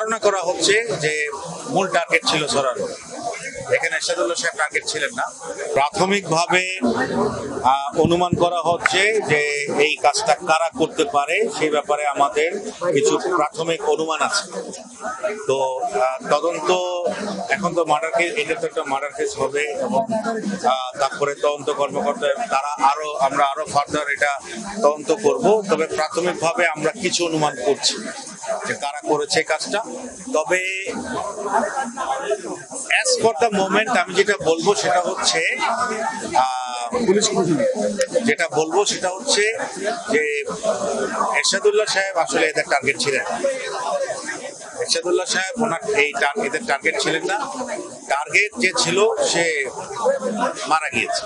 ধারণা করা হচ্ছে যে মূল টার্গেট ছিল সরার, এখানে এরশাদুল্লাহ সাহেব টার্গেট ছিলেন না। প্রাথমিকভাবে অনুমান করা হচ্ছে যে এই কাজটা কারা করতে পারে সেই ব্যাপারে আমাদের কিছু প্রাথমিক অনুমান আছে। তো তদন্ত এখন তো মার্ডার কেস, এটা তো একটা মার্ডার কেস হবে এবং তারপরে তদন্ত কর্মকর্তা আমরা আরো ফার্দার এটা তদন্ত করব। তবে প্রাথমিকভাবে আমরা কিছু অনুমান করছি যে কারা করেছে কাজটা। তবে অ্যাজ ফর দ্য মোমেন্ট আমি যেটা বলবো সেটা হচ্ছে যে এরশাদুল্লাহ সাহেব আসলে এদের টার্গেট ছিলেন। এরশাদুল্লাহ সাহেব এদের টার্গেট ছিলেন না। টার্গেট যে ছিল সে মারা গিয়েছে,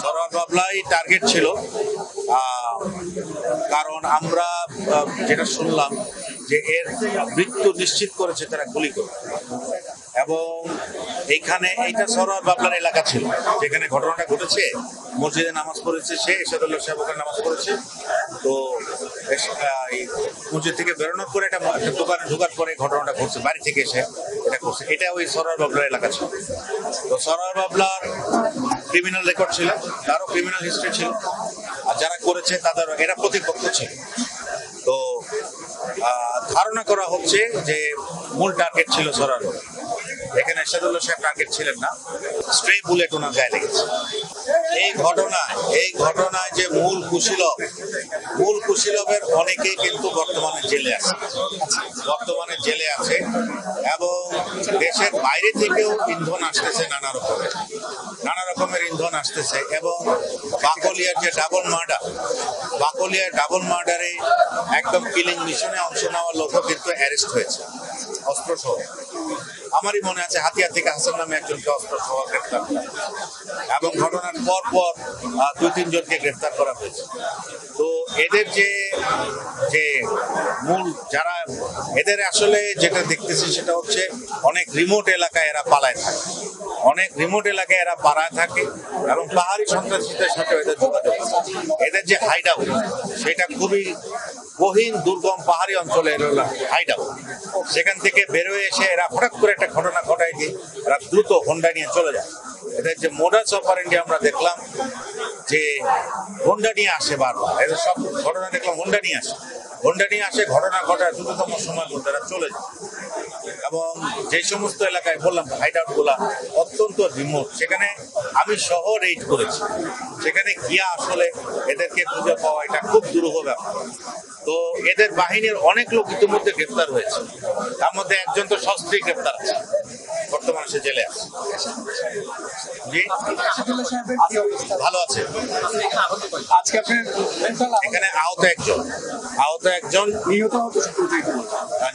সরোয়ার বাবলাই টার্গেট ছিল। কারণ আমরা যেটা শুনলাম যে এর মৃত্যু নিশ্চিত করেছে তারা গুলি করে, এবং এইটা সরোয়ার বাবলার এলাকা ছিল যেখানে ঘটনাটা ঘটেছে। মসজিদে নামাজ পড়েছে সে, এরশাদুল্লাহ সাহেব ওখানে নামাজ পড়েছে। তো মসজিদ থেকে বেরোনোর পরে একটা দোকানে ঢোকার পরে ঘটনাটা ঘটছে, বাড়ি থেকে এসে এটা করছে। এটা ওই সরোয়ার বাবলার এলাকা ছিল। তো সরোয়ার বাবলার ক্রিমিনাল রেকর্ড ছিল, তারও ক্রিমিনাল হিস্ট্রি ছিল, আর যারা করেছে তাদেরও এরা প্রতিপক্ষ ছিল। তো ধারণা করা হচ্ছে যে মূল টার্গেট ছিল সরোয়ার, এখানে এরশাদুল্লাহ সাহেব টার্গেট ছিলেন না। স্ট্রে বুলেট ওনার গায়ে লেগেছে। এই ঘটনায় যে মূল কুশীলবের অনেকেই কিন্তু বর্তমানে জেলে আছে এবং দেশের বাইরে থেকেও ইন্ধন আসতেছে, নানা রকমের ইন্ধন আসতেছে। এবং বাকলিয়ার যে ডাবল মার্ডারে একদম কিলিং মিশনে অংশ নেওয়া লোকও কিন্তু অ্যারেস্ট হয়েছে অস্ত্র সহ। আমারই মনে আছে হাতিয়ার থেকে হাসান নামে একজনকে অস্ত্র সহ গ্রেফতার করা, এবং ঘটনার পর 2-3 জনকে গ্রেফতার করা হয়েছে। তো এদের যে মূল যারা এদের আসলে যেটা দেখতেছি সেটা হচ্ছে অনেক রিমোট এলাকায় এরা পালায় থাকে এবং পাহাড়ি সন্ত্রাসীদের সাথে এদের যোগাযোগ। এদের যে হাইড আউট সেটা খুবই গহীন দুর্গম পাহাড়ি অঞ্চলে হাইড আউট। সেখান থেকে বেরোয় এসে এরা হঠাৎ করে একটা ঘটনা ঘটায় দিয়ে এরা দ্রুত হোন্ডা নিয়ে চলে যায়। এদের যে মোডাস অপারেন্ডি আমরা দেখলাম যে হোন্ডা নিয়ে আসে, বারবার এদের সব ঘটনা দেখলাম হোন্ডা নিয়ে আসে, ঘটনা ঘটায় দ্রুততম সময়ের মধ্যে এরা চলে যায়। এবং যে সমস্ত এলাকায় বললাম হাইড আউট গুলা অত্যন্ত রিমোট, সেখানে আমি সহ রেড করেছি, সেখানে গিয়া আসলে এদেরকে খুঁজে পাওয়া এটা খুব দুরূহ ব্যাপার। তো এদের বাহিনীর অনেক লোক ইতিমধ্যে গ্রেফতার হয়েছে, তার মধ্যে একজন তো সস্ত্রী গ্রেফতার আছে, বর্তমানে সে জেলে আছে। ভালো আছে। এখানে আহত একজন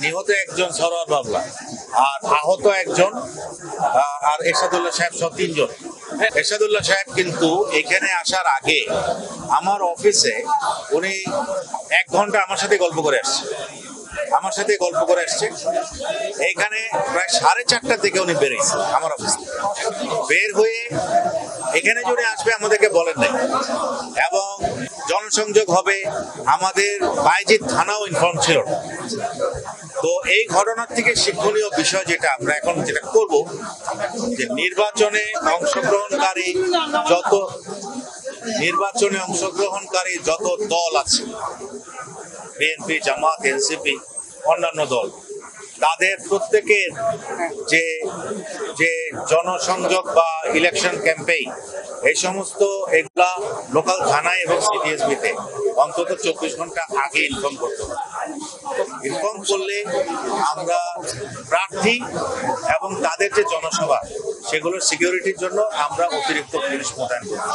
নিহত একজন সরোয়ার বাবলা, আর আহত একজন, আর এরশাদুল্লাহ সাহেব সব 3 জন। এরশাদুল্লাহ সাহেব কিন্তু এখানে আসার আগে আমার অফিসে উনি 1 ঘন্টা আমার সাথে গল্প করে আসছে। এইখানে প্রায় 4:30 থেকে উনি বেরিয়েছে আমার অফিস থেকে। বের হয়ে এখানে যদি আসবে আমাদেরকে বলেন নাই, এবং জনসংযোগ হবে, আমাদের বাইজিৎ থানাও ইনফর্ম ছিল না। তো এই ঘটনার থেকে শিক্ষণীয় বিষয় যেটা আমরা এখন যেটা করব, যে নির্বাচনে অংশগ্রহণকারী যত দল আছে, বিএনপি, জামাত, এনসিপি, অন্যান্য দল, তাদের প্রত্যেকের যে জনসংযোগ বা ইলেকশন ক্যাম্পেইন, এই সমস্ত এগুলা লোকাল থানায় এবং সিটিএসবিতে অন্তত 24 ঘন্টা আগে ইনফর্ম করতে হবে। ইনফর্ম করলে আমরা প্রার্থী এবং তাদের যে জনসভা সেগুলোর সিকিউরিটির জন্য আমরা অতিরিক্ত পুলিশ মোতায়েন করব।